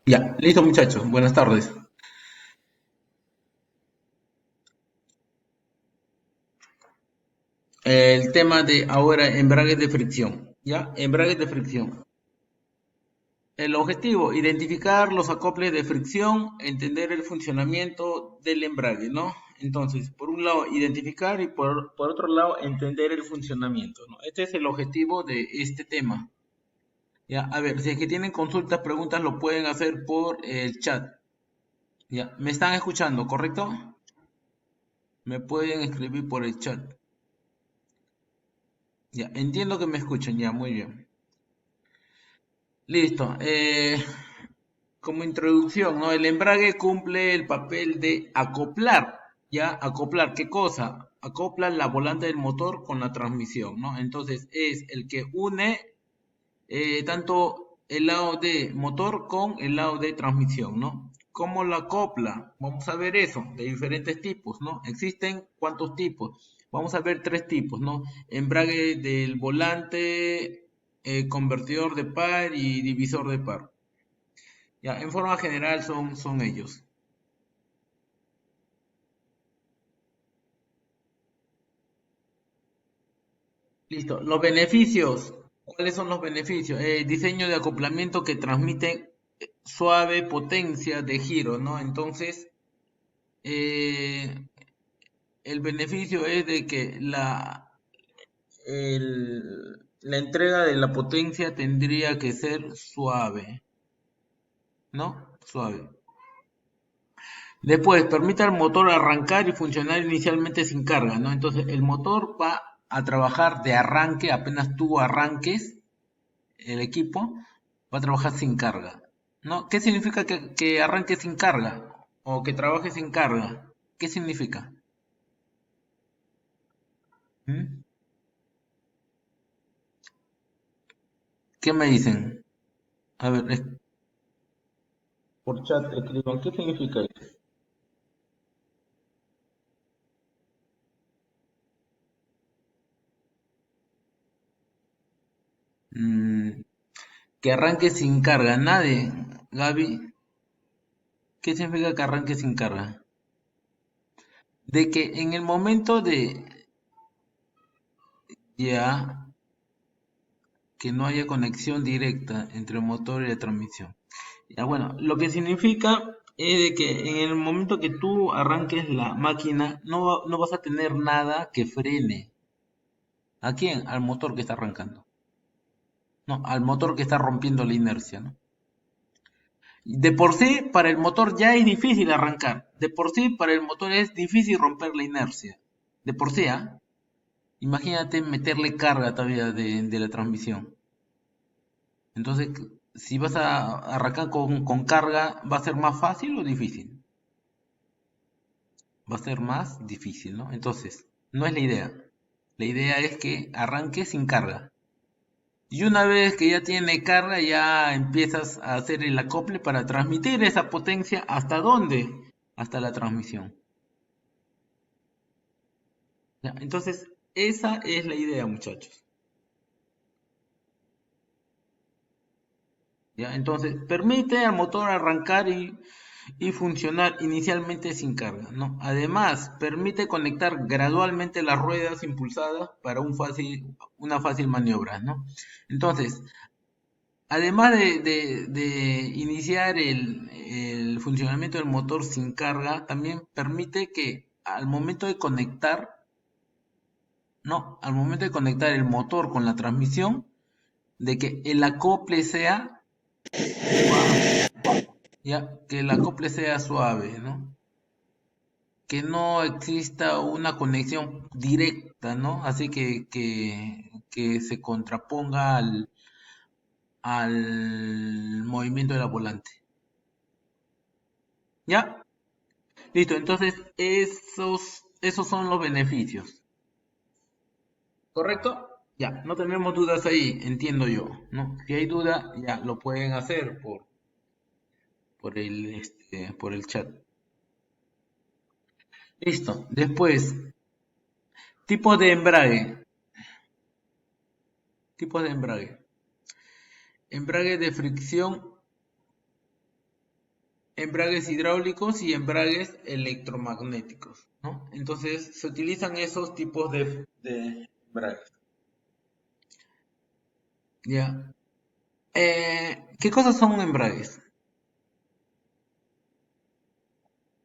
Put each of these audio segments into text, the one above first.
Ya, listo muchachos, buenas tardes. El tema de ahora, embragues de fricción. Ya, embragues de fricción. El objetivo, identificar los acoples de fricción, entender el funcionamiento del embrague, ¿no? Entonces, por un lado, identificar y por otro lado, entender el funcionamiento, ¿no? Este es el objetivo de este tema. Ya, a ver, si es que tienen consultas, preguntas, lo pueden hacer por el chat. Ya, ¿me están escuchando, correcto? Me pueden escribir por el chat. Ya, entiendo que me escuchan, ya, muy bien. Listo. Como introducción, ¿no? El embrague cumple el papel de acoplar, ¿ya? Acoplar, ¿qué cosa? Acopla la volante del motor con la transmisión, ¿no? Entonces es el que une tanto el lado de motor con el lado de transmisión, ¿no? ¿Cómo la acopla? Vamos a ver eso, de diferentes tipos, ¿no? Existen cuántos tipos. Vamos a ver tres tipos, ¿no? Embrague del volante, convertidor de par y divisor de par. Ya, en forma general son ellos. Listo. Los beneficios. ¿Cuáles son los beneficios? Diseño de acoplamiento que transmite suave potencia de giro, ¿no? Entonces, eh, el beneficio es de que la entrega de la potencia tendría que ser suave, ¿no? Suave. Después, permite al motor arrancar y funcionar inicialmente sin carga, ¿no? Entonces, el motor va a trabajar de arranque, apenas tú arranques el equipo, va a trabajar sin carga, ¿no? ¿Qué significa que arranque sin carga? O que trabaje sin carga. ¿Qué significa? ¿Mm? ¿Qué me dicen? A ver, por chat escriban, ¿qué significa eso? Mm, que arranque sin carga. Nadie, Gaby, ¿qué significa que arranque sin carga? De que en el momento de ya que no haya conexión directa entre el motor y la transmisión. Ya bueno, lo que significa es de que en el momento que tú arranques la máquina no vas a tener nada que frene. ¿A quién? Al motor que está arrancando. No, al motor que está rompiendo la inercia, ¿no? De por sí, para el motor ya es difícil arrancar. De por sí, para el motor es difícil romper la inercia. De por sí, ¿ah? Imagínate meterle carga todavía de la transmisión. Entonces, si vas a arrancar con carga, ¿va a ser más fácil o difícil? Va a ser más difícil, ¿no? Entonces, no es la idea. La idea es que arranque sin carga. Y una vez que ya tiene carga, ya empiezas a hacer el acople para transmitir esa potencia. ¿Hasta dónde? Hasta la transmisión. ¿Ya? Entonces, esa es la idea, muchachos. ¿Ya? Entonces, permite al motor arrancar y funcionar inicialmente sin carga, ¿no? Además, permite conectar gradualmente las ruedas impulsadas para una fácil maniobra, ¿no? Entonces, además de iniciar el funcionamiento del motor sin carga, también permite que al momento de conectar, no, al momento de conectar el motor con la transmisión, de que el acople sea suave, ya, que el acople sea suave, ¿no? Que no exista una conexión directa, ¿no? Así que se contraponga al movimiento de la volante. ¿Ya? Listo, entonces esos son los beneficios. ¿Correcto? Ya, no tenemos dudas ahí, entiendo yo, ¿no? Si hay duda, ya lo pueden hacer por el chat. Listo. Después, tipo de embrague. Tipo de embrague. Embrague de fricción embragues hidráulicos y embragues electromagnéticos, ¿no? Entonces se utilizan esos tipos de embragues. ¿Ya? ¿Qué cosas son embragues?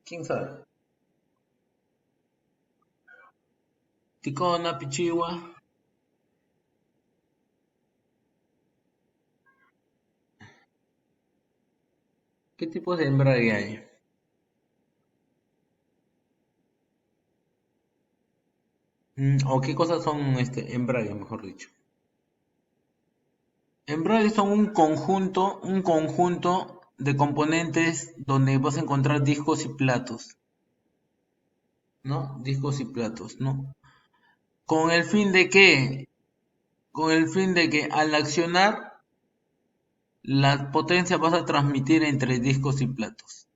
¿Quién sabe? Ticona, pichigua. ¿Qué tipos de embrague hay? ¿O qué cosas son embragues, mejor dicho? Embragues son un conjunto de componentes donde vas a encontrar discos y platos, ¿no? Discos y platos, ¿no? ¿Con el fin de qué? Con el fin de que al accionar la potencia vas a transmitir entre discos y platos,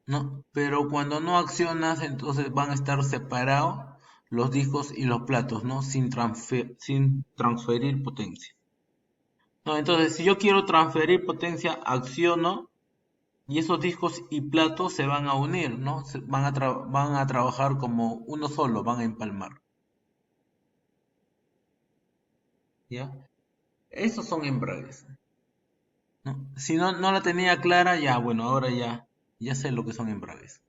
¿no? Pero cuando no accionas, entonces van a estar separados los discos y los platos, ¿no? Sin transferir potencia. No, entonces, si yo quiero transferir potencia, acciono y esos discos y platos se van a unir, ¿no? Van a trabajar como uno solo, van a empalmar, ¿ya? Esos son embragues, ¿no? Si no la tenía clara, ya, bueno, ahora ya sé lo que son embragues.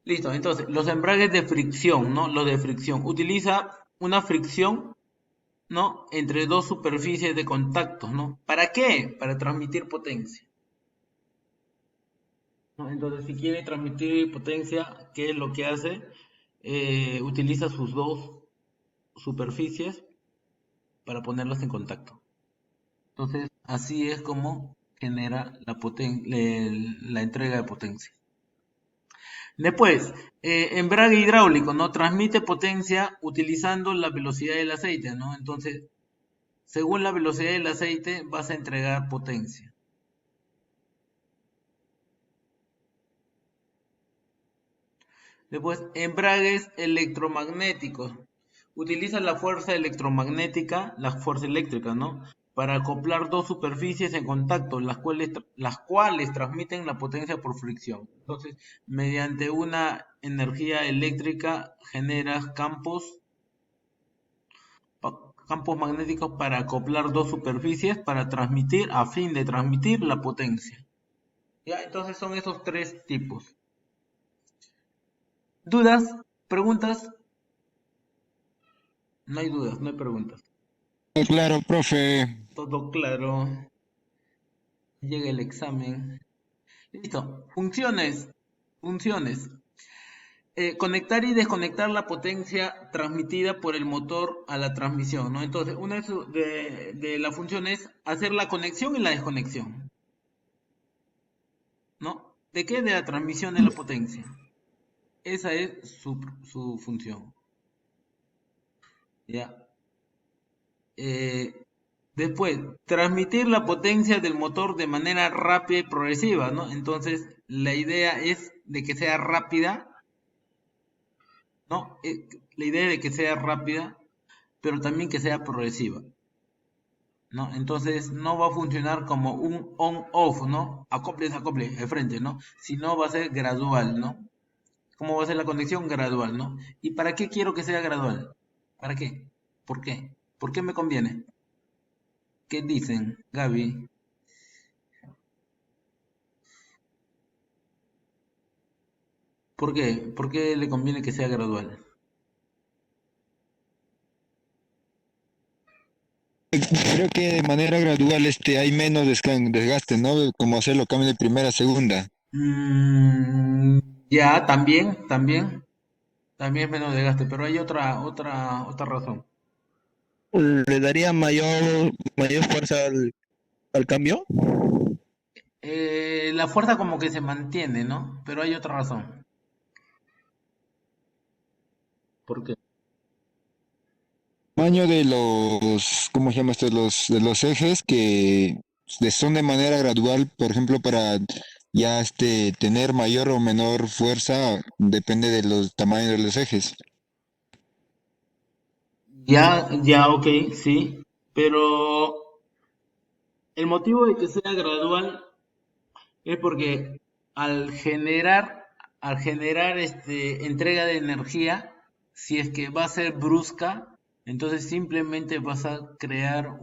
Listo, entonces, los embragues de fricción, ¿no? Lo de fricción. Utiliza una fricción, ¿no? Entre dos superficies de contacto, ¿no? ¿Para qué? Para transmitir potencia, ¿no? Entonces, si quiere transmitir potencia, ¿qué es lo que hace? Utiliza sus dos superficies para ponerlas en contacto. Entonces, así es como genera la entrega de potencia. Después, embrague hidráulico, ¿no? Transmite potencia utilizando la velocidad del aceite, ¿no? Entonces, según la velocidad del aceite, vas a entregar potencia. Después, embragues electromagnéticos. Utiliza la fuerza electromagnética, la fuerza eléctrica, ¿no? Para acoplar dos superficies en contacto, las cuales transmiten la potencia por fricción. Entonces, mediante una energía eléctrica generas campos magnéticos para acoplar dos superficies para transmitir, a fin de transmitir la potencia. ¿Ya? Entonces son esos tres tipos. ¿Dudas? ¿Preguntas? No hay dudas, no hay preguntas. Claro, profe. Todo claro. Llega el examen. Listo. Funciones. Funciones. Conectar y desconectar la potencia transmitida por el motor a la transmisión, ¿no? Entonces, una de las funciones es hacer la conexión y la desconexión, ¿no? ¿De qué? De la transmisión de la potencia. Esa es su función, ¿ya? Eh, Después, transmitir la potencia del motor de manera rápida y progresiva, ¿no? Entonces, la idea es de que sea rápida, ¿no? La idea es de que sea rápida, pero también que sea progresiva, ¿no? Entonces, no va a funcionar como un on-off, ¿no? Acople, desacople, de frente, ¿no? Sino va a ser gradual, ¿no? ¿Cómo va a ser la conexión? Gradual, ¿no? ¿Y para qué quiero que sea gradual? ¿Para qué? ¿Por qué? ¿Por qué me conviene? ¿Qué dicen, Gaby? ¿Por qué? ¿Por qué le conviene que sea gradual? Creo que de manera gradual hay menos desgaste, ¿no? Como hacerlo cambio de primera a segunda. Mm, ya, también es menos desgaste, pero hay otra razón. ¿Le daría mayor fuerza al cambio? La fuerza como que se mantiene, ¿no? Pero hay otra razón. ¿Por qué? Tamaño de ¿cómo se llama esto? De los ejes que son de manera gradual, por ejemplo, para ya tener mayor o menor fuerza, depende de los tamaños de los ejes. Ya, ya, ok, sí, pero el motivo de que sea gradual es porque al generar, entrega de energía, si es que va a ser brusca, entonces simplemente vas a crear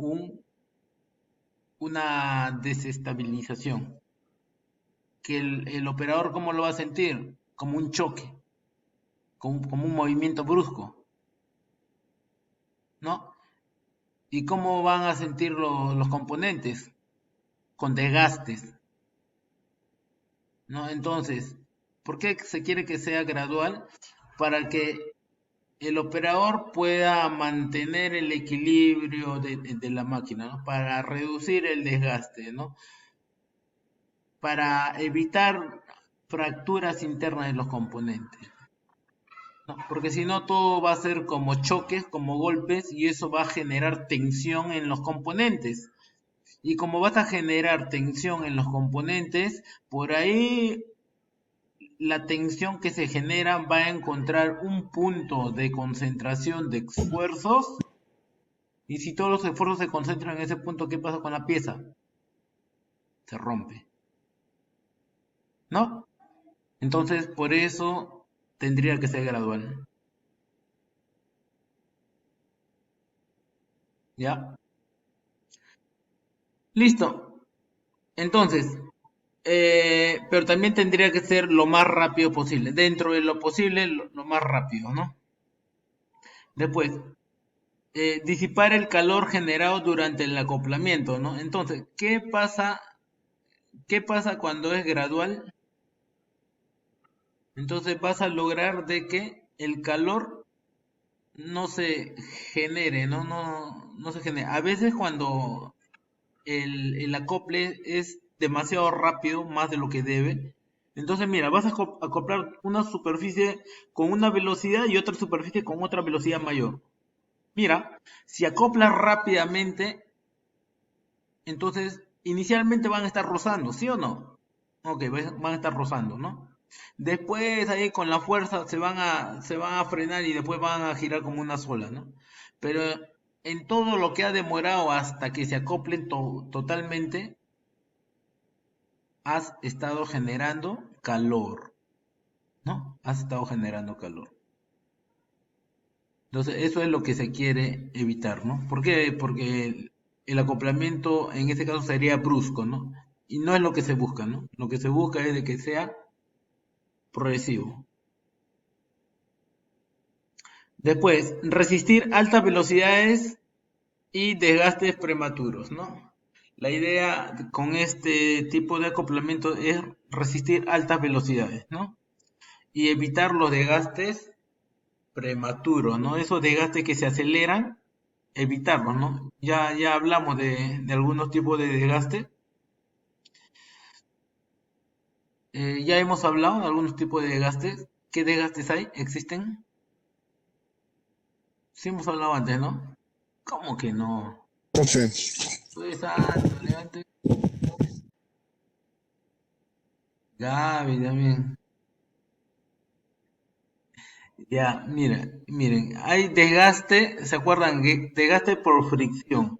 una desestabilización. Que el operador, ¿cómo lo va a sentir? Como un choque, como un movimiento brusco, ¿no? ¿Y cómo van a sentir los componentes? Con desgastes, ¿no? Entonces, ¿por qué se quiere que sea gradual? Para que el operador pueda mantener el equilibrio de la máquina, ¿no? Para reducir el desgaste, ¿no? Para evitar fracturas internas de los componentes, ¿no? Porque si no, todo va a ser como choques, como golpes, y eso va a generar tensión en los componentes. Y como vas a generar tensión en los componentes, por ahí la tensión que se genera va a encontrar un punto de concentración de esfuerzos. Y si todos los esfuerzos se concentran en ese punto, ¿qué pasa con la pieza? Se rompe, ¿no? Entonces, por eso tendría que ser gradual. ¿Ya? Listo. Entonces, pero también tendría que ser lo más rápido posible. Dentro de lo posible, lo más rápido, ¿no? Después, disipar el calor generado durante el acoplamiento, ¿no? Entonces, ¿qué pasa cuando es gradual? Entonces vas a lograr de que el calor no se genere, no se genere. A veces cuando el acople es demasiado rápido, más de lo que debe, entonces mira, vas a acoplar una superficie con una velocidad y otra superficie con otra velocidad mayor. Mira, si acoplas rápidamente, entonces inicialmente van a estar rozando, ¿sí o no? Ok, van a estar rozando, ¿no? Después ahí con la fuerza se van a frenar y después van a girar como una sola, ¿no? Pero en todo lo que ha demorado hasta que se acoplen totalmente, has estado generando calor, ¿no? Has estado generando calor. Entonces, eso es lo que se quiere evitar, ¿no? ¿Por qué? Porque el acoplamiento en este caso sería brusco, ¿no? Y no es lo que se busca, ¿no? Lo que se busca es de que sea progresivo. Después, resistir altas velocidades y desgastes prematuros, ¿no? La idea con este tipo de acoplamiento es resistir altas velocidades, ¿no? Y evitar los desgastes prematuros, ¿no? Esos desgastes que se aceleran, evitarlos, ¿no? Ya hablamos de algunos tipos de desgaste. Ya hemos hablado de algunos tipos de desgastes. ¿Qué desgastes hay? ¿Existen? Sí hemos hablado antes, ¿no? ¿Cómo que no? Profe, Pues antes, levante. Gaby también. Ya, miren, hay desgaste, ¿se acuerdan? Desgaste por fricción,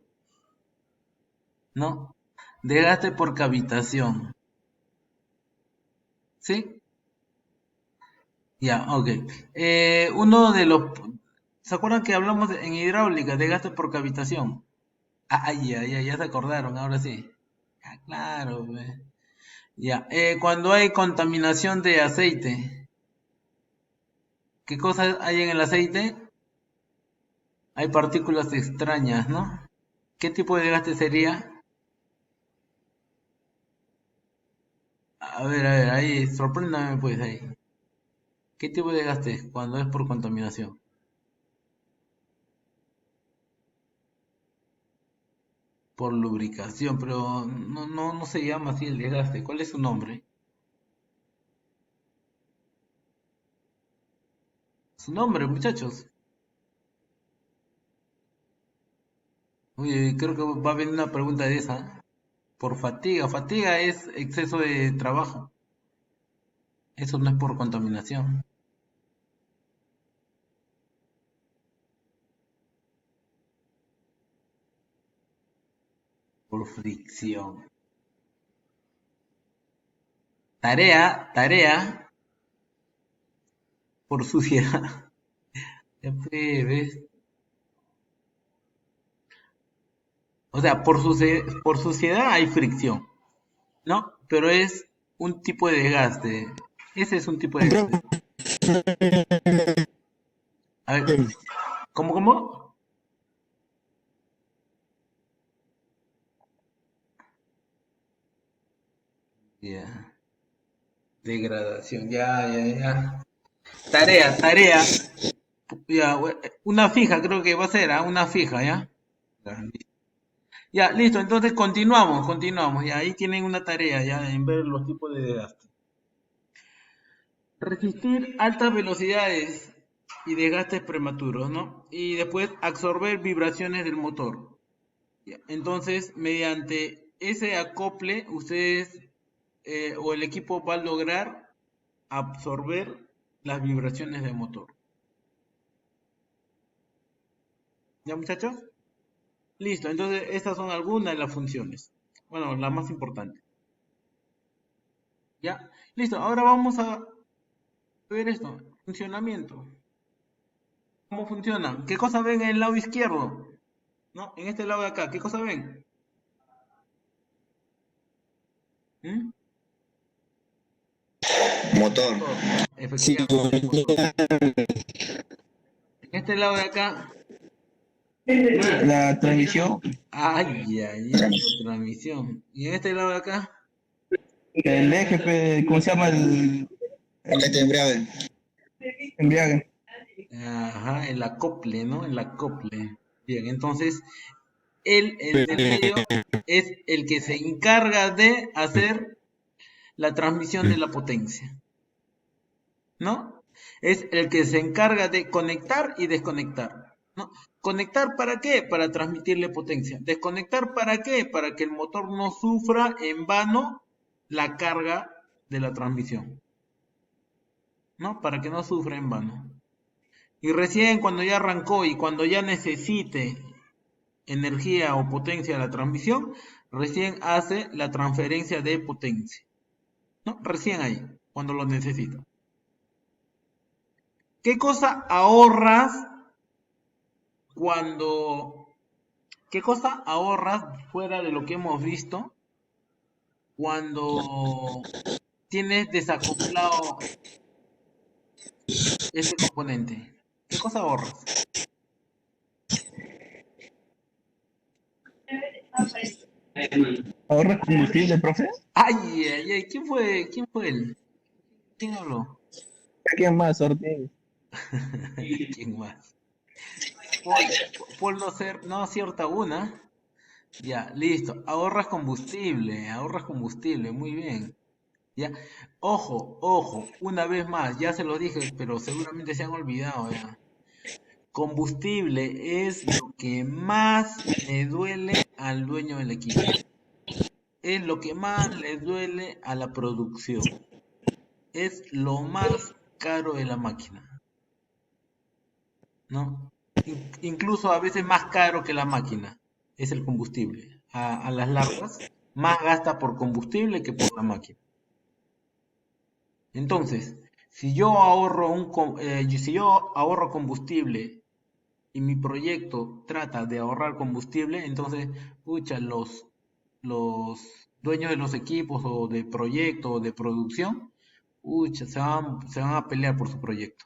¿no? Desgaste por cavitación, ¿sí? Ya, ok. Uno de los... ¿Se acuerdan que hablamos en hidráulica de gasto por cavitación? Ya se acordaron, ahora sí. Ah, claro, ve. Ya, cuando hay contaminación de aceite, ¿qué cosas hay en el aceite? Hay partículas extrañas, ¿no? ¿Qué tipo de desgaste sería? A ver, ahí, sorpréndame pues ahí. ¿Qué tipo de desgaste es cuando es por contaminación? Por lubricación, pero no se llama así el desgaste. ¿Cuál es su nombre? Su nombre, muchachos. Oye, creo que va a venir una pregunta de esa. Por fatiga. Fatiga es exceso de trabajo. Eso no es por contaminación. por fricción. Tarea, por suciedad. Ya pues, ¿ves? O sea, por suciedad hay fricción, ¿no? Pero es un tipo de desgaste. Ese es un tipo de desgaste. A ver, ¿cómo? Ya. Degradación, ya. Tarea. Ya, una fija, creo que va a ser, ¿ah? Una fija, ¿ya? Ya, listo, entonces continuamos. Ya, ahí tienen una tarea, ya, en ver los tipos de desgaste. Resistir altas velocidades y desgastes prematuros, ¿no? Y después absorber vibraciones del motor. Ya, entonces, mediante ese acople, ustedes o el equipo va a lograr absorber las vibraciones del motor. ¿Ya, muchachos? Listo, entonces estas son algunas de las funciones. Bueno, las más importantes. ¿Ya? Listo, ahora vamos a ver esto. Funcionamiento. ¿Cómo funciona? ¿Qué cosa ven en el lado izquierdo? ¿No? En este lado de acá, ¿qué cosa ven? ¿Mm? Motor. Motor, ¿no? Sí, Efectivamente, motor. En este lado de acá, La transmisión, la transmisión. Y en este lado de acá, el eje, ¿cómo se llama? este embrague. Embriague. ajá, el acople, ¿no? El acople. Bien, entonces, el de medio es el que se encarga de hacer la transmisión de la potencia, ¿no? Es el que se encarga de conectar y desconectar, ¿no? ¿Conectar para qué? Para transmitirle potencia. ¿Desconectar para qué? Para que el motor no sufra en vano la carga de la transmisión, ¿no? Para que no sufra en vano. Y recién cuando ya arrancó y cuando ya necesite energía o potencia de la transmisión, recién hace la transferencia de potencia, ¿no? Recién ahí, cuando lo necesita. ¿Qué cosa ahorras cuando... ¿Qué cosa ahorras fuera de lo que hemos visto cuando tienes desacoplado este componente? ¿Qué cosa ahorras? ¿Ahorra combustible, profe? Ay, ¿quién fue él? ¿Quién habló? ¿Quién más? Ortiz. ¿Quién más? Por no ser, no acierta una. Ya, listo. Ahorras combustible, muy bien. Ya. Ojo, una vez más, ya se lo dije, pero seguramente se han olvidado ya. Combustible es lo que más le duele al dueño del equipo. Es lo que más le duele a la producción. Es lo más caro de la máquina, ¿no? Incluso a veces más caro que la máquina es el combustible. A las largas, más gasta por combustible que por la máquina. Entonces, si yo ahorro combustible y mi proyecto trata de ahorrar combustible, entonces, pucha, los dueños de los equipos o de proyecto o de producción, pucha, se van a pelear por su proyecto.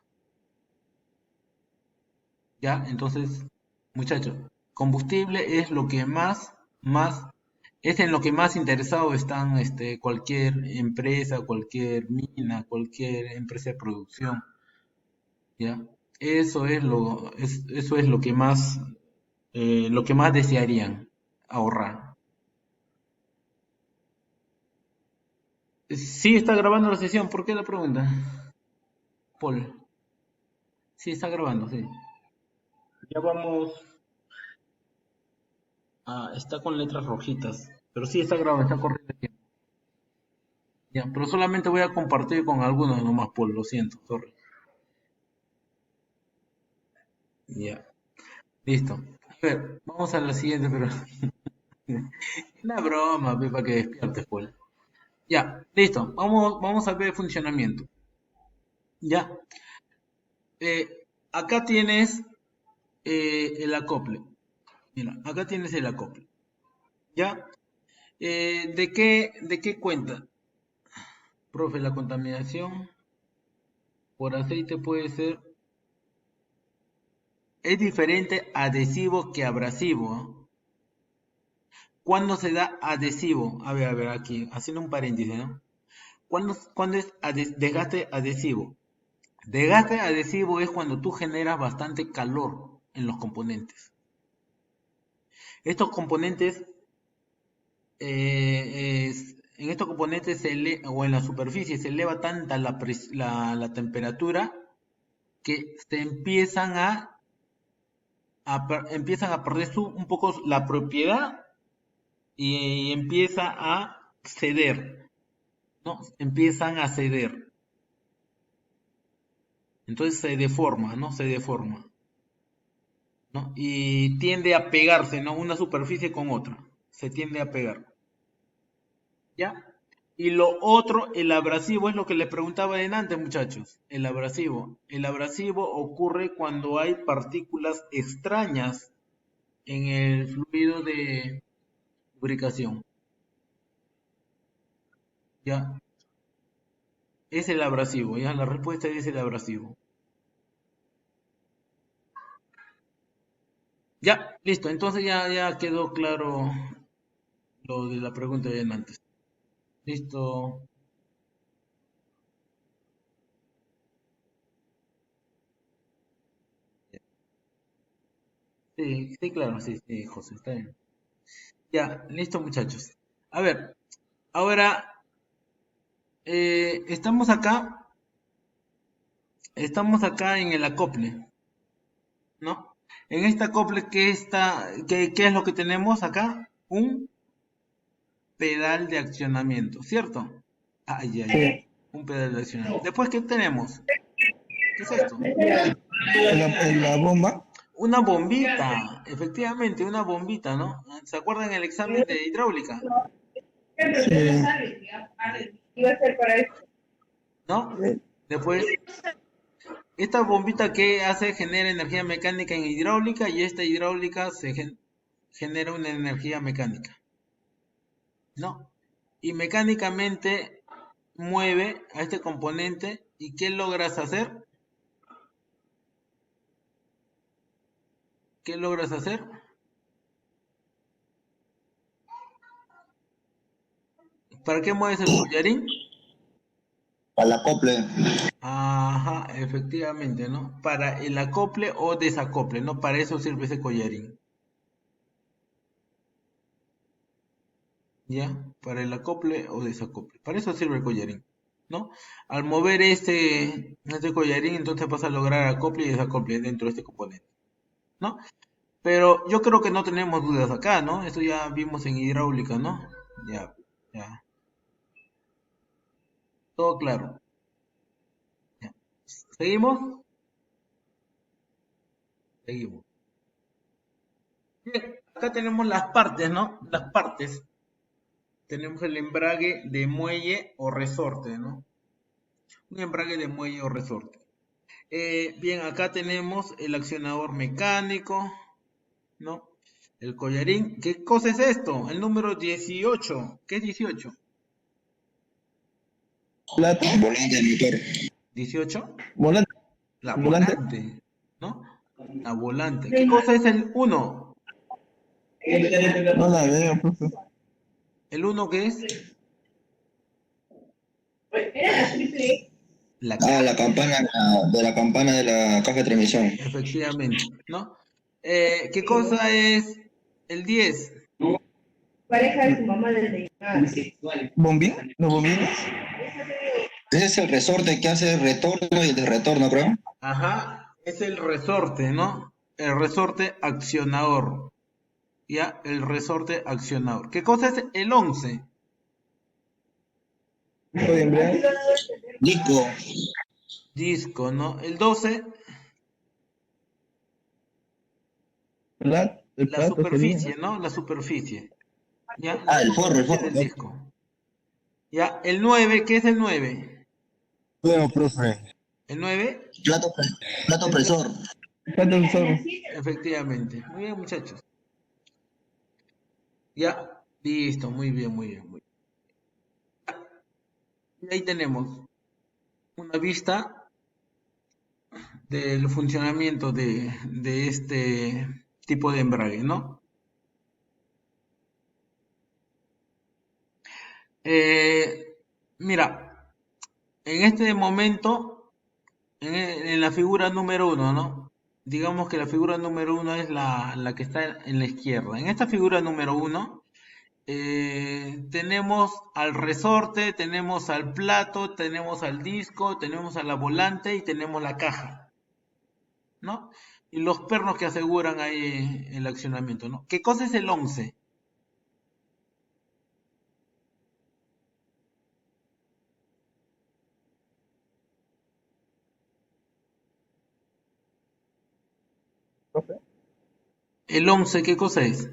¿Ya? Entonces, muchachos, combustible es lo que es en lo que más interesado están cualquier empresa, cualquier mina, cualquier empresa de producción. ¿Ya? Eso es lo que más desearían ahorrar. Sí está grabando la sesión, ¿por qué la pregunta? Paul. Sí está grabando, sí. Ya vamos está con letras rojitas, pero sí está grabando, está corriendo el tiempo. Ya, pero solamente voy a compartir con algunos nomás, Paul, lo siento, sorry. Ya, listo. A ver, vamos a la siguiente, pero Una broma, pe, para que despiertes, Paul. Ya, listo. Vamos a ver el funcionamiento. Ya. Acá tienes el acople. Mira, acá tienes el acople. ¿Ya? ¿De qué cuenta? Profe, la contaminación por aceite puede ser... Es diferente adhesivo que abrasivo. ¿Ah? ¿Cuándo se da adhesivo? A ver, aquí, haciendo un paréntesis, ¿no? ¿Cuándo es desgaste adhesivo? Desgaste adhesivo es cuando tú generas bastante calor en los componentes. Estos componentes, en estos componentes o en la superficie se eleva tanta la temperatura que se empiezan a perder un poco la propiedad y empieza a ceder, ¿no? Empiezan a ceder. Entonces se deforma, ¿no? Se deforma, ¿no? Y tiende a pegarse, ¿no? Una superficie con otra. Se tiende a pegar. ¿Ya? Y lo otro, el abrasivo, es lo que les preguntaba antes, muchachos. El abrasivo. El abrasivo ocurre cuando hay partículas extrañas en el fluido de lubricación. ¿Ya? Es el abrasivo, ¿ya? La respuesta es el abrasivo. Ya, listo. Entonces ya quedó claro lo de la pregunta de antes. Listo. Sí, sí, claro, sí, sí, José, está bien. Ya, listo, muchachos. A ver, ahora estamos acá en el acople, ¿no? En este acople, ¿qué es lo que tenemos acá? Un pedal de accionamiento, ¿cierto? Ay, ay, ay, Sí. un pedal de accionamiento. Después, ¿qué tenemos? ¿Qué es esto? La bomba. Una bombita, efectivamente, una bombita, ¿no? ¿Se acuerdan el examen de hidráulica? Sí. ¿No? Después, esta bombita que hace genera energía mecánica en hidráulica y esta hidráulica genera una energía mecánica, ¿no? Y mecánicamente mueve a este componente y ¿qué logras hacer? ¿Qué logras hacer? ¿Para qué mueves el collarín? Para el acople. Ajá, efectivamente, ¿no? Para el acople o desacople, ¿no? Para eso sirve ese collarín, ¿ya? Para el acople o desacople. Para eso sirve el collarín, ¿no? Al mover este collarín, entonces vas a lograr acople y desacople dentro de este componente, ¿no? Pero yo creo que no tenemos dudas acá, ¿no? Eso ya vimos en hidráulica, ¿no? Ya, ya. Todo claro. Ya. ¿Seguimos? Seguimos. Bien, acá tenemos las partes, ¿no? Las partes. Tenemos el embrague de muelle o resorte, ¿no? Un embrague de muelle o resorte. Bien, acá tenemos el accionador mecánico, ¿no? El collarín. ¿Qué cosa es esto? El número 18. ¿Qué es 18? Plata. Volante del motor. 18. Volante. La Volante. volante, ¿no? La volante. ¿Qué cosa es el 1? No la veo, profe. ¿El 1 qué es? La Ah, caja. la campana de la campana de la caja de transmisión. Efectivamente, ¿no? ¿Qué cosa es el 10? Pareja de su mamá desde ¿Bombín? ¿Los bombines? Ese es el resorte que hace el retorno y el de retorno, creo. Ajá, es el resorte, ¿no? El resorte accionador. ¿Ya? El resorte accionador. ¿Qué cosa es el 11? ¿Tipo de embrague? Disco. Disco, ¿no? El 12, El la plato sería, ¿no? superficie, ¿no? La superficie. Ya, la Ah, el forro, el superficie forro. del disco. Ya, el 9, ¿qué es el 9? Bueno, profe. El 9, Plato, plato el nue- opresor. ¿Cuánto solo? efectivamente. Muy bien, muchachos. Ya, listo, muy bien, muy bien, muy bien. Y ahí tenemos una vista del funcionamiento de este tipo de embrague, ¿no? Eh, Mira, en este momento, en la figura número uno, ¿no? Digamos que la figura número uno es la que está en la izquierda. En esta figura número uno tenemos al resorte, tenemos al plato, tenemos al disco, tenemos a la volante y tenemos la caja, ¿no? Y los pernos que aseguran ahí el accionamiento, ¿no? ¿Qué cosa es el 11? Profe. El 11, ¿qué cosa es?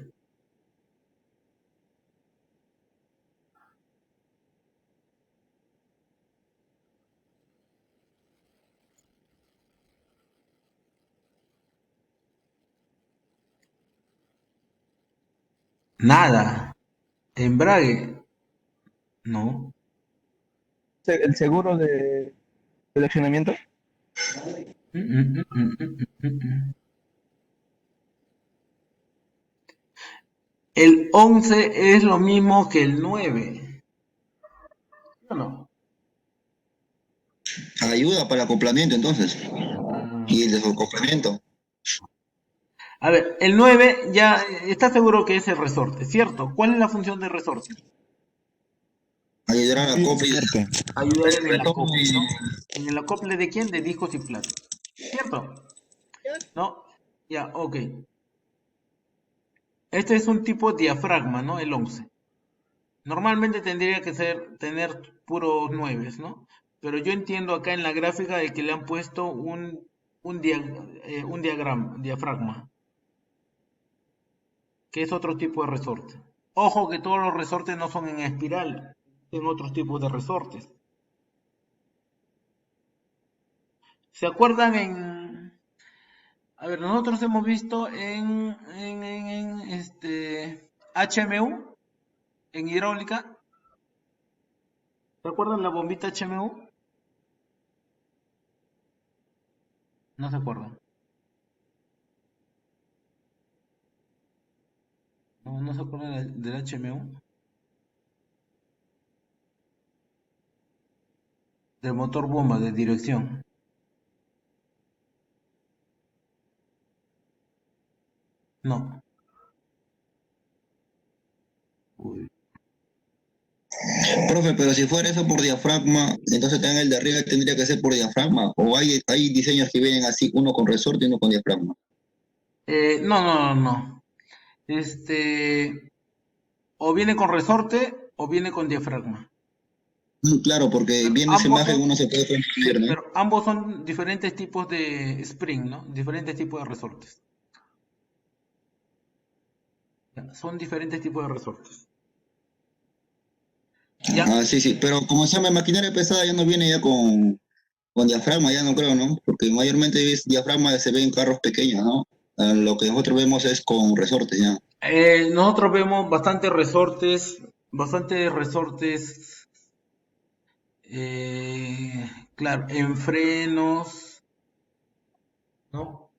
Nada. Embrague, no. El seguro de accionamiento. Mm, mm, mm, mm, mm, mm, mm. El 11 es lo mismo que el 9. ¿Sí o no? Ayuda para el acoplamiento, entonces. Ah. Y el desacoplamiento. A ver, el 9 ya está seguro que es el resorte, ¿cierto? ¿Cuál es la función del resorte? Ayudar al Sí, acople fuerte. Ayudar en y el retorno acople, y... ¿no? ¿En el acople de quién? De discos y platos. ¿Cierto? ¿No? Ya, ok. Este es un tipo diafragma, ¿no? El 11. Normalmente tendría que tener puros 9, ¿no? Pero yo entiendo acá en la gráfica de que le han puesto un diafragma, que es otro tipo de resorte. Ojo que todos los resortes no son en espiral, en otros tipos de resortes. ¿Se acuerdan A ver, nosotros hemos visto en HMU, en hidráulica? ¿Se acuerdan la bombita HMU? No se acuerdan. No, no se acuerdan del HMU, del motor bomba de dirección. No. Uy. Profe, pero si fuera eso por diafragma, entonces también el de arriba tendría que ser por diafragma. O hay diseños que vienen así, uno con resorte y uno con diafragma. No, no, no, no. Este, o viene con resorte o viene con diafragma. Claro, porque Pero viendo esa ambos imagen son, uno se puede sí, confundir, ¿no? pero ambos son diferentes tipos de spring, ¿no? Diferentes tipos de resortes. Ya, son diferentes tipos de resortes. Ya, Ah, sí, sí, pero como se llama maquinaria pesada ya no viene ya con diafragma, ya no creo, ¿no? Porque mayormente es diafragma que se ve en carros pequeños, ¿no? Lo que nosotros vemos es con resortes, ya. nosotros vemos bastantes resortes, claro, en frenos, ¿no?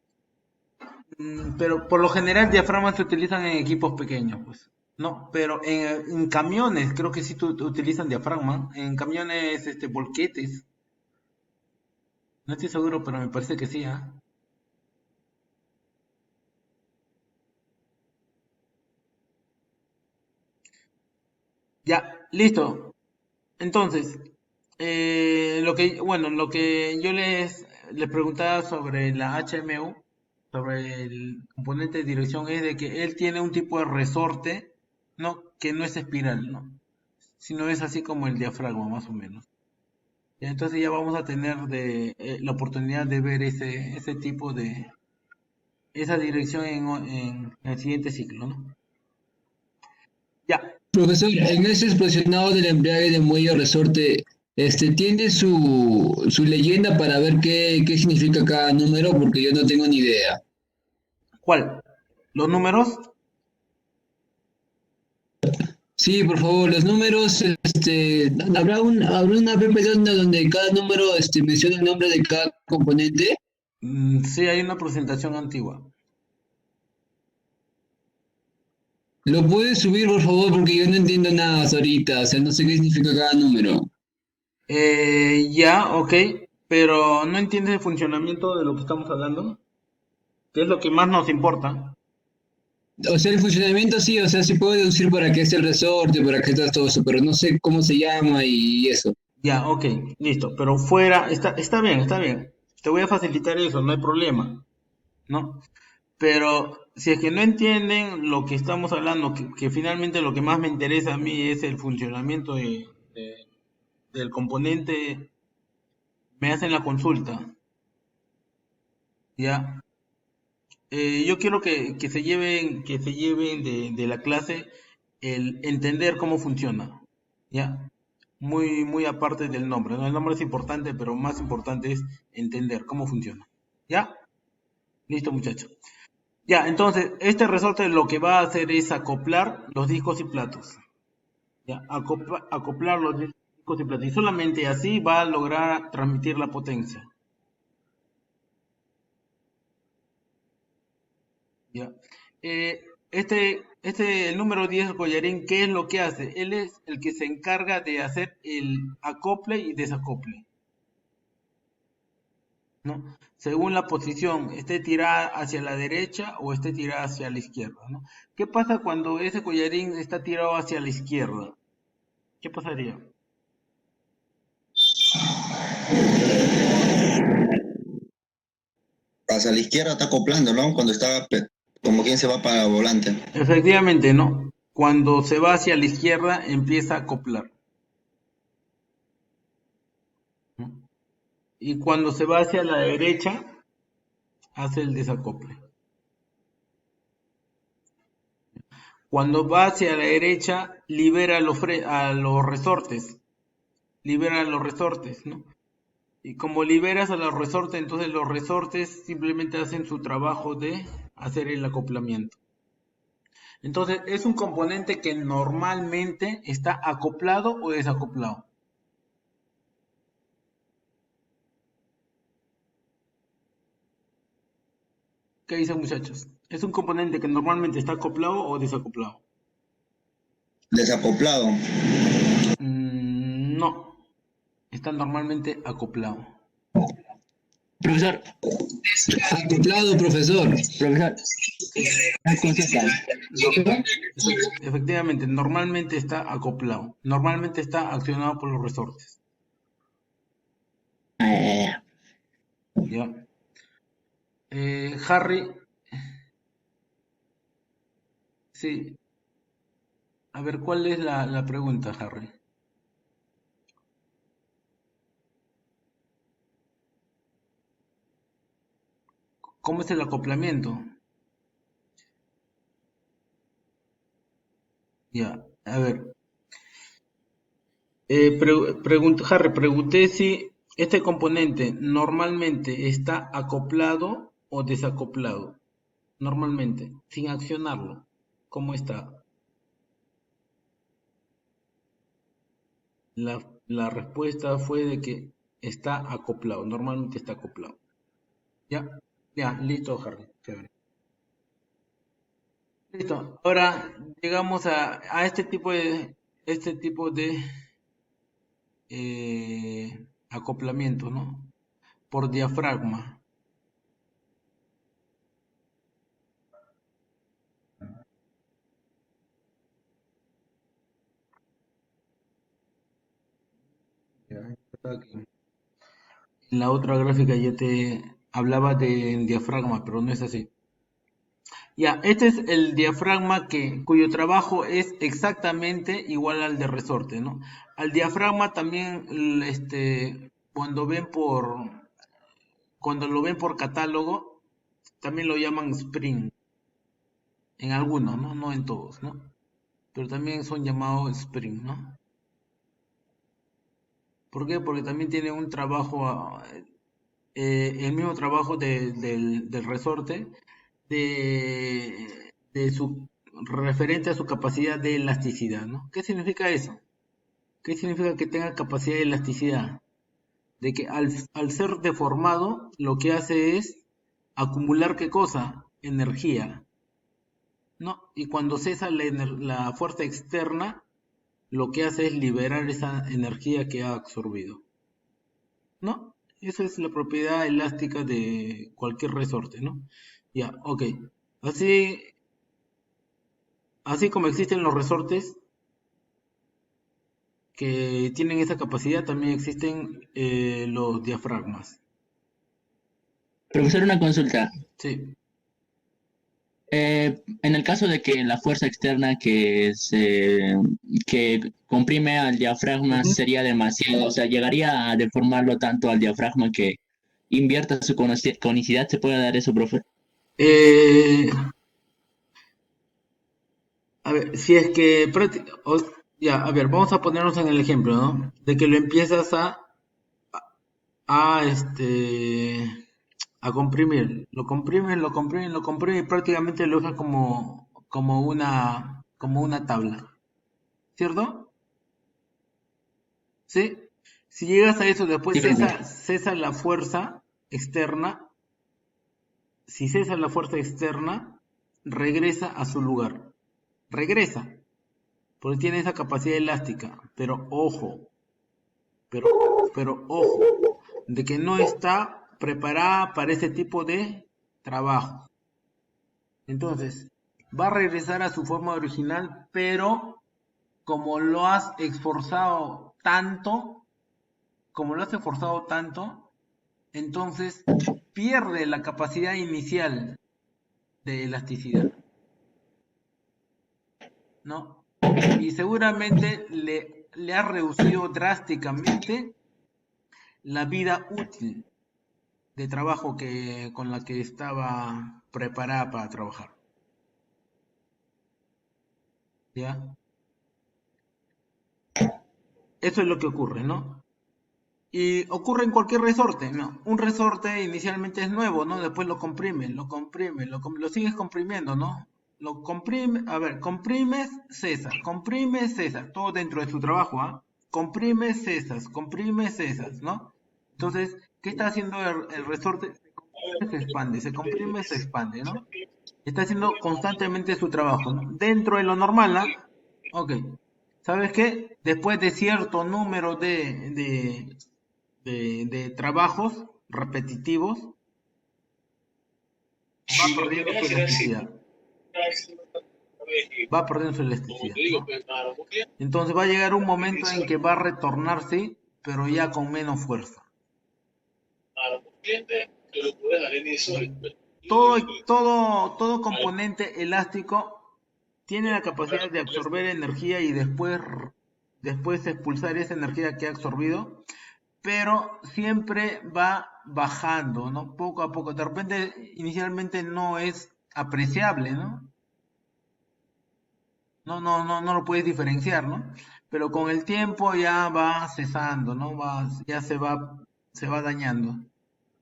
Pero por lo general diafragmas se utilizan en equipos pequeños, pues. No, pero en camiones creo que sí utilizan diafragma. En camiones, volquetes. No estoy seguro, pero me parece que sí, ¿ah? Ya, listo. Entonces, lo que yo les preguntaba sobre la HMU, sobre el componente de dirección, es de que él tiene un tipo de resorte, ¿no? Que no es espiral, ¿no? Sino es así como el diafragma, más o menos. Y entonces ya vamos a tener la oportunidad de ver ese tipo esa dirección en el siguiente ciclo, ¿no? Ya, Profesor, en ese explosionado del embrague de muelle o resorte, ¿tiene su leyenda para ver qué significa cada número? Porque yo no tengo ni idea. ¿Cuál? ¿Los números? Sí, por favor, los números, ¿habrá una PPT donde cada número, menciona el nombre de cada componente? Sí, hay una presentación antigua. ¿Lo puedes subir, por favor? Porque yo no entiendo nada hasta ahorita, o sea, no sé qué significa cada número. Ya, ok, pero no entiendes el funcionamiento de lo que estamos hablando, que es lo que más nos importa. O sea, el funcionamiento sí, o sea, sí puedo deducir para qué es el resorte, para qué está todo eso, pero no sé cómo se llama y eso. Ya, ok, listo, pero fuera, está bien, está bien. Te voy a facilitar eso, no hay problema, ¿no? Pero si es que no entienden lo que estamos hablando, que finalmente lo que más me interesa a mí es el funcionamiento del componente, me hacen la consulta, ¿ya? Yo quiero que se lleven de la clase el entender cómo funciona, ¿ya? Muy aparte del nombre, ¿no? El nombre es importante, pero más importante es entender cómo funciona, ¿ya? Listo, muchachos. Ya, entonces, este resorte lo que va a hacer es acoplar los discos y platos, ¿ya? Acoplar los discos y platos. Y solamente así va a lograr transmitir la potencia, ¿ya? El número 10 Collarín, ¿qué es lo que hace? Él es el que se encarga de hacer el acople y desacople, ¿no? Según la posición, esté tirada hacia la derecha o esté tirada hacia la izquierda, ¿no? ¿Qué pasa cuando ese collarín está tirado hacia la izquierda? ¿Qué pasaría? Hacia la izquierda está acoplando, ¿no? Cuando está como quien se va para el volante. Efectivamente, ¿no? Cuando se va hacia la izquierda empieza a acoplar, ¿no? Y cuando se va hacia la derecha hace el desacople. Cuando va hacia la derecha libera a los resortes, ¿no? Y como liberas a los resortes, entonces los resortes simplemente hacen su trabajo de hacer el acoplamiento. Entonces es un componente que normalmente está acoplado o desacoplado. ¿Qué dicen, muchachos? ¿Es un componente que normalmente está acoplado o desacoplado? Desacoplado. No, está normalmente acoplado. Profesor, acoplado, profesor. Profesor, Efectivamente, normalmente está acoplado. Normalmente está accionado por los resortes. ¿Ya? Harry, sí. A ver, ¿cuál es la pregunta, Harry? ¿Cómo es el acoplamiento? Ya, a ver. Harry, pregunté si este componente normalmente está acoplado o desacoplado. Normalmente, sin accionarlo. ¿Cómo está? La respuesta fue de que está acoplado. Normalmente está acoplado. Ya, ya, listo, Harry. Chévere. Listo. Ahora llegamos a este tipo de acoplamiento, ¿no? Por diafragma. Ya, está aquí. En la otra gráfica ya te hablaba de diafragma, pero no es así. Ya, este es el diafragma cuyo trabajo es exactamente igual al de resorte, ¿no? Al diafragma también, cuando lo ven por catálogo, también lo llaman spring, en algunos, ¿no? No en todos, ¿no? pero también son llamados spring, ¿no? ¿Por qué? Porque también tiene un trabajo, el mismo trabajo del resorte, de su referente a su capacidad de elasticidad, ¿no? ¿Qué significa eso? ¿Qué significa que tenga capacidad de elasticidad? De que al ser deformado, lo que hace es acumular, ¿qué cosa? Energía, ¿no? Y cuando cesa la fuerza externa, lo que hace es liberar esa energía que ha absorbido, ¿no? Esa es la propiedad elástica de cualquier resorte, ¿no? Ya, ok. Así, así como existen los resortes que tienen esa capacidad, también existen los diafragmas. Profesor, una consulta. Sí. En el caso de que la fuerza externa que comprime al diafragma Ujú. sería demasiado, o sea, llegaría a deformarlo tanto al diafragma que invierta su conicidad, ¿se puede dar eso, profe? Eh, a ver, si es que ya, a ver, vamos a ponernos en el ejemplo, ¿no? De que lo empiezas a a comprimir. Lo comprimes y prácticamente lo dejas como una tabla, ¿cierto? ¿Sí? Si llegas a eso, después Sí, profe. cesa la fuerza externa. Si cesa la fuerza externa, regresa a su lugar. Regresa, porque tiene esa capacidad elástica. Pero, pero ojo, de que no está preparada para ese tipo de trabajo. Entonces, va a regresar a su forma original, pero como lo has esforzado tanto, como lo has esforzado tanto, entonces pierde la capacidad inicial de elasticidad, ¿no? Y seguramente le ha reducido drásticamente la vida útil de trabajo con la que estaba preparada para trabajar, ¿ya? Eso es lo que ocurre, ¿no? Y ocurre en cualquier resorte, ¿no? Un resorte inicialmente es nuevo, ¿no? Después lo sigues comprimiendo, ¿no? Lo comprime, a ver, comprime, cesa, todo dentro de su trabajo, ¿ah? Comprime, cesas, ¿no? Entonces, ¿qué está haciendo el resorte? Se comprime, se expande, ¿no? Está haciendo constantemente su trabajo, ¿no? Dentro de lo normal, ¿ah? Ok. ¿Sabes qué? Después de cierto número de trabajos repetitivos, va perdiendo su elasticidad. Va perdiendo su elasticidad, ¿no? Entonces va a llegar un momento en que va a retornarse, pero ya con menos fuerza. Todo componente elástico tiene la capacidad de absorber energía y después expulsar esa energía que ha absorbido, pero siempre va bajando, ¿no? Poco a poco. De repente, inicialmente no es apreciable, ¿no? No lo puedes diferenciar, ¿no? Pero con el tiempo ya va cesando, ¿no? Ya se va dañando,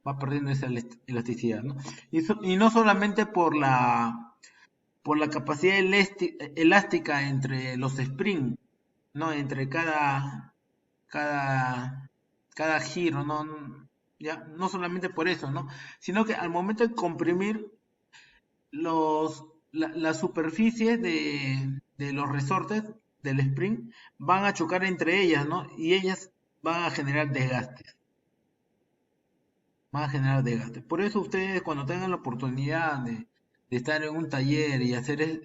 va perdiendo esa elasticidad, ¿no? Y no solamente por la capacidad elástica entre los springs, ¿no? Entre cada, cada giro, ¿no? Ya, no solamente por eso, ¿no? Sino que al momento de comprimir la superficie de los resortes del spring van a chocar entre ellas, ¿no? Y ellas van a generar desgastes. Van a generar desgastes. Por eso ustedes cuando tengan la oportunidad de estar en un taller y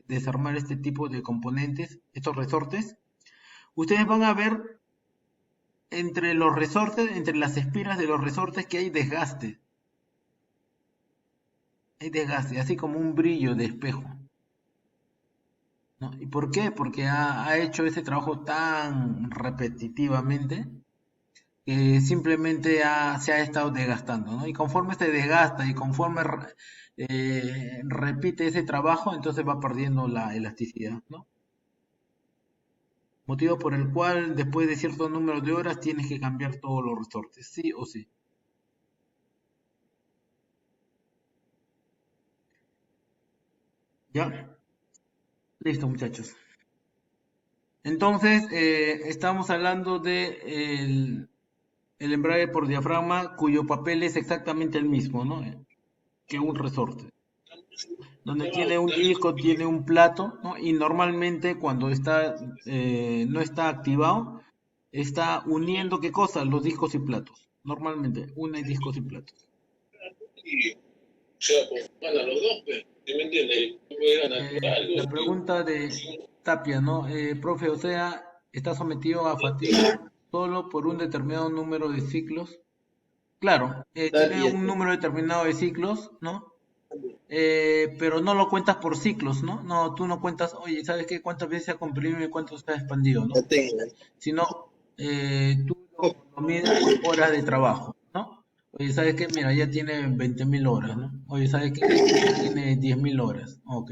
desarmar este tipo de componentes, estos resortes, ustedes van a ver entre los resortes, entre las espiras de los resortes que hay desgaste. Hay desgaste, así como un brillo de espejo, ¿no? ¿Y por qué? Porque ha hecho ese trabajo tan repetitivamente que simplemente se ha estado desgastando, ¿no? Y conforme se desgasta y conforme repite ese trabajo, entonces va perdiendo la elasticidad, ¿no? Motivo por el cual después de cierto número de horas tienes que cambiar todos los resortes, sí o sí. ¿Ya? Listo, muchachos. Entonces, estamos hablando de el embrague por diafragma, cuyo papel es exactamente el mismo, ¿no? Que un resorte. Donde tiene un disco, tiene un plato, ¿no? Y normalmente cuando no está activado, está uniendo, ¿qué cosa? Los discos y platos. Normalmente, une discos y platos. La pregunta de Tapia, ¿no? Profe, o sea, está sometido a fatiga solo por un determinado número de ciclos. Claro, tiene un número determinado de ciclos, ¿no? Pero no lo cuentas por ciclos, ¿no? No, tú no cuentas, oye, ¿sabes qué? ¿Cuántas veces se ha comprimido y cuánto se ha expandido, ¿no? Sino, tú lo mides por horas de trabajo, ¿no? Oye, ¿sabes qué? Mira, ya tiene 20.000 horas, ¿no? Oye, ¿sabes qué? Ya tiene 10.000 horas, ok.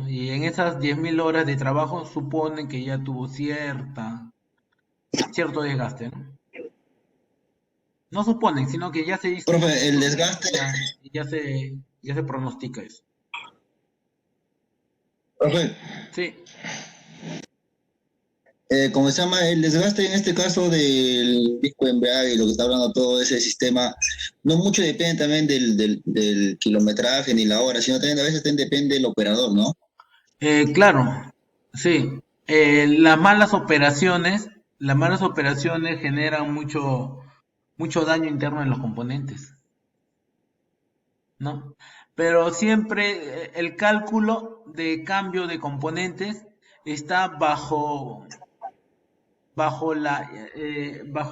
Y en esas 10.000 horas de trabajo suponen que ya tuvo cierto desgaste, ¿no? No suponen, sino que ya se dice, Profe, el desgaste, ya se pronostica eso. profe, Sí, ¿cómo se llama? El desgaste en este caso del disco de embrague y lo que está hablando todo ese sistema, no mucho depende también del kilometraje ni la hora, sino también a veces también depende del operador, ¿no? claro, sí. Las malas operaciones generan mucho daño interno en los componentes, ¿no? Pero siempre el cálculo de cambio de componentes está bajo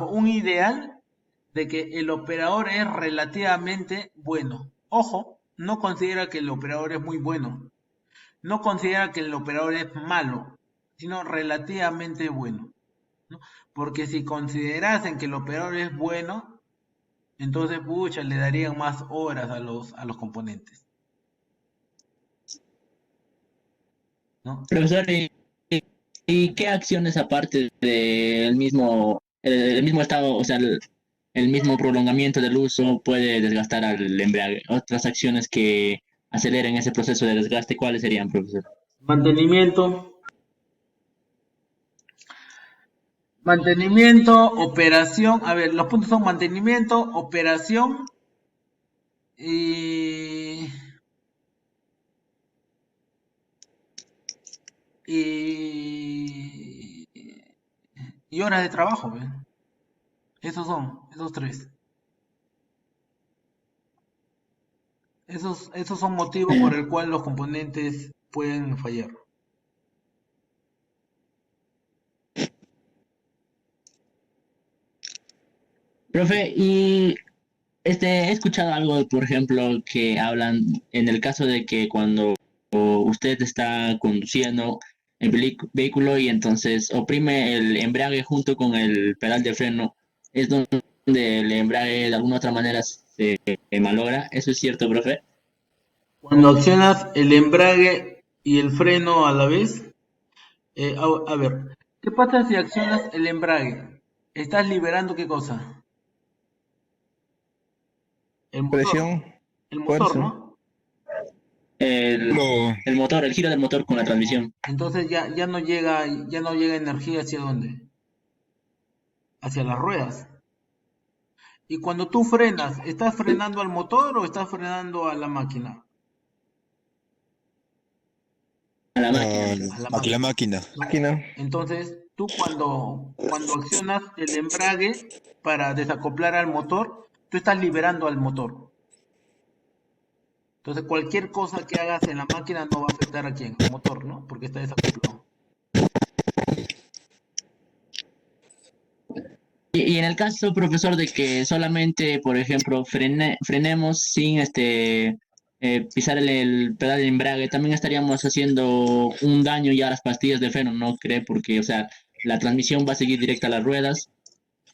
un ideal de que el operador es relativamente bueno. Ojo, no considera que el operador es muy bueno, no considera que el operador es malo, sino relativamente bueno, ¿no? Porque si considerasen que el operador es bueno, entonces pucha, le darían más horas a los componentes, ¿no? Profesor, ¿y qué acciones aparte del mismo estado, o sea, el mismo prolongamiento del uso puede desgastar al embrague? Otras acciones que aceleren ese proceso de desgaste, ¿cuáles serían, profesor? Mantenimiento, mantenimiento, operación, a ver, los puntos son mantenimiento, operación y, y, y horas de trabajo, ¿ve? Esos tres. Esos son motivos por el cual los componentes pueden fallar. Profe, y he escuchado algo, por ejemplo, que hablan en el caso de que cuando usted está conduciendo el vehículo y entonces oprime el embrague junto con el pedal de freno, es donde el embrague de alguna otra manera se malogra. ¿Eso es cierto, profe? Cuando accionas el embrague y el freno a la vez, a ver, ¿qué pasa si accionas el embrague? ¿Estás liberando qué cosa? El motor, Presión, el motor, fuerza. ¿no? El, Lo, el motor, el giro del motor con la transmisión. Entonces ya no llega energía hacia dónde? Hacia las ruedas. Y cuando tú frenas, ¿estás frenando al motor o estás frenando a la máquina? A la máquina. la, A la aquí la máquina. máquina. ¿No? Entonces, tú cuando accionas el embrague para desacoplar al motor, tú estás liberando al motor. Entonces, cualquier cosa que hagas en la máquina no va a afectar a quién, al motor, ¿no? Porque está desacoplado. Y en el caso, profesor, de que solamente, por ejemplo, frenemos sin pisar el pedal de embrague, también estaríamos haciendo un daño ya a las pastillas de freno, ¿no cree? Porque, o sea, la transmisión va a seguir directa a las ruedas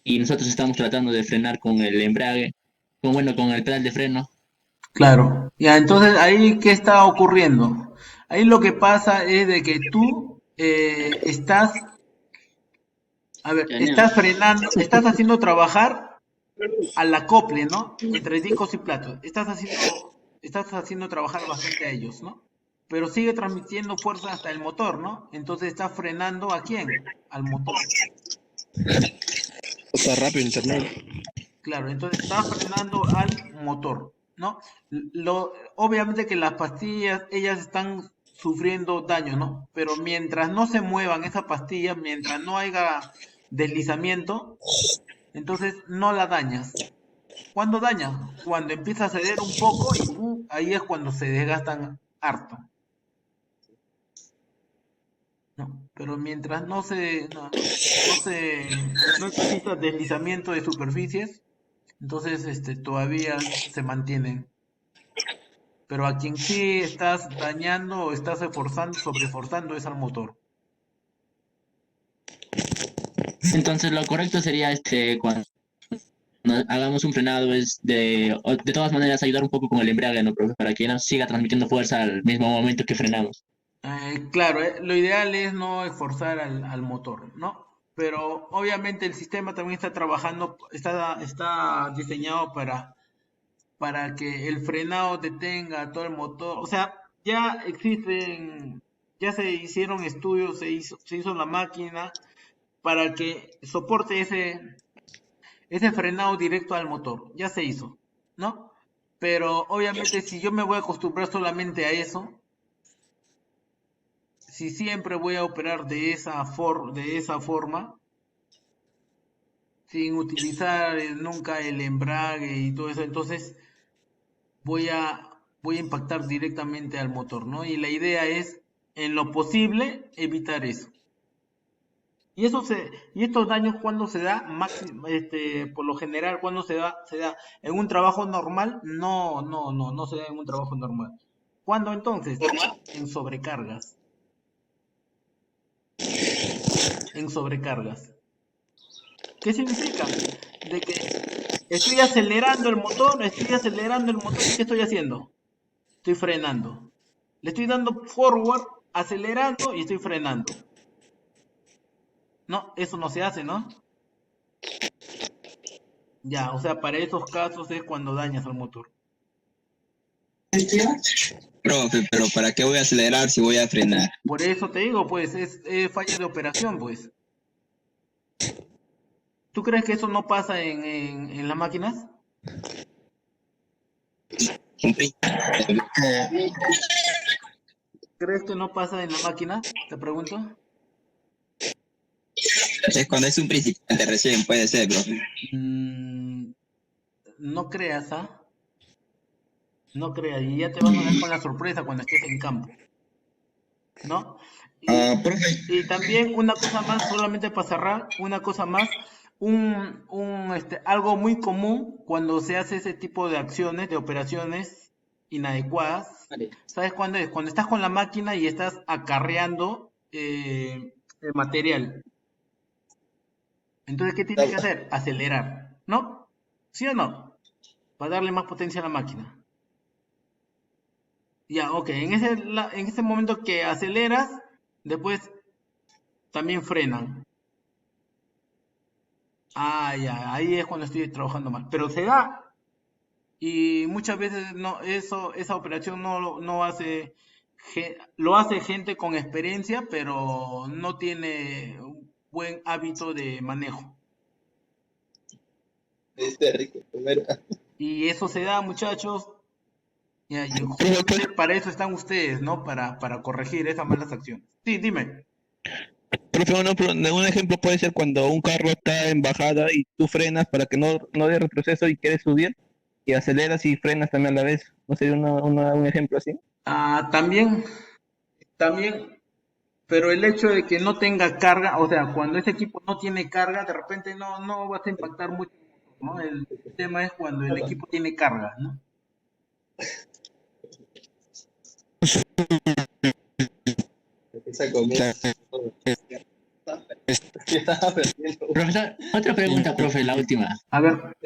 y nosotros estamos tratando de frenar con el embrague, con el pedal de freno. Claro. Ya, entonces ahí, ¿qué está ocurriendo? Ahí lo que pasa es de que tú estás, a ver, Ya, no. estás frenando, estás haciendo trabajar al acople, ¿no? Entre discos y platos. Estás haciendo trabajar bastante a ellos, ¿no? Pero sigue transmitiendo fuerza hasta el motor, ¿no? Entonces estás frenando ¿a quién? Al motor. Está rápido internet. Claro, entonces está frenando al motor, ¿no? Obviamente que las pastillas, ellas están sufriendo daño, ¿no? Pero mientras no se muevan esas pastillas, mientras no haya deslizamiento, entonces no la dañas. ¿Cuándo daña? Cuando empieza a ceder un poco y ahí es cuando se desgastan harto. ¿No? Pero mientras no exista deslizamiento de superficies, entonces todavía se mantienen. Pero a quien sí estás dañando o estás sobreforzando es al motor. Entonces lo correcto sería cuando hagamos un frenado es de todas maneras ayudar un poco con el embrague, ¿no, profe? Para que no siga transmitiendo fuerza al mismo momento que frenamos. Claro, lo ideal es no esforzar al motor, ¿no? Pero obviamente el sistema también está trabajando, está diseñado para que el frenado detenga todo el motor. O sea, ya se hicieron estudios, se hizo la máquina para que soporte ese frenado directo al motor. Ya se hizo, ¿no? Pero obviamente si yo me voy a acostumbrar solamente a eso, si siempre voy a operar de esa forma, sin utilizar nunca el embrague y todo eso, entonces voy a impactar directamente al motor, ¿no? Y la idea es, en lo posible, evitar eso. Y estos daños cuando se da, por lo general, cuando se da en un trabajo normal, no se da en un trabajo normal. ¿Cuándo entonces? En sobrecargas. En sobrecargas. ¿Qué significa? De que estoy acelerando el motor, ¿y qué estoy haciendo? Estoy frenando. Le estoy dando forward, acelerando y estoy frenando. No, eso no se hace, ¿no? Ya, o sea, para esos casos es cuando dañas al motor. Profe, pero ¿para qué voy a acelerar si voy a frenar? Por eso te digo, pues, es falla de operación, pues. ¿Tú crees que eso no pasa en las máquinas? ¿Crees que no pasa en la máquina? Te pregunto. Es cuando es un principiante recién, puede ser, profe. No creas, ¿ah? No creas, y ya te vas a dar con la sorpresa cuando estés en campo, ¿no? Profe, Y también una cosa más, solamente para cerrar, una cosa más, algo muy común cuando se hace ese tipo de acciones, de operaciones inadecuadas. Vale. ¿Sabes cuándo es? Cuando estás con la máquina y estás acarreando el material. Entonces, ¿qué tienes que hacer? Acelerar, ¿no? ¿Sí o no? Para darle más potencia a la máquina. Ya, ok. En ese momento que aceleras, después también frenan. Ya, ahí es cuando estoy trabajando mal. Pero se da. Y muchas veces esa operación no hace, lo hace gente con experiencia, pero no tiene un buen hábito de manejo. Y eso se da, muchachos. Ya, y justamente para eso están ustedes, ¿no? Para corregir esas malas acciones. Sí, dime. Profe, un ejemplo puede ser cuando un carro está en bajada y tú frenas para que no dé retroceso y quieres subir, y aceleras y frenas también a la vez. ¿No sería un ejemplo así? También, pero el hecho de que no tenga carga, o sea, cuando ese equipo no tiene carga, de repente no vas a impactar mucho, ¿no? El tema es cuando el equipo tiene carga, ¿no? Profesor, otra pregunta, profe, la última. A ver,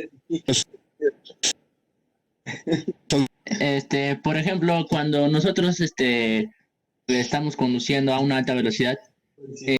Por ejemplo, cuando nosotros estamos conduciendo a una alta velocidad Eh,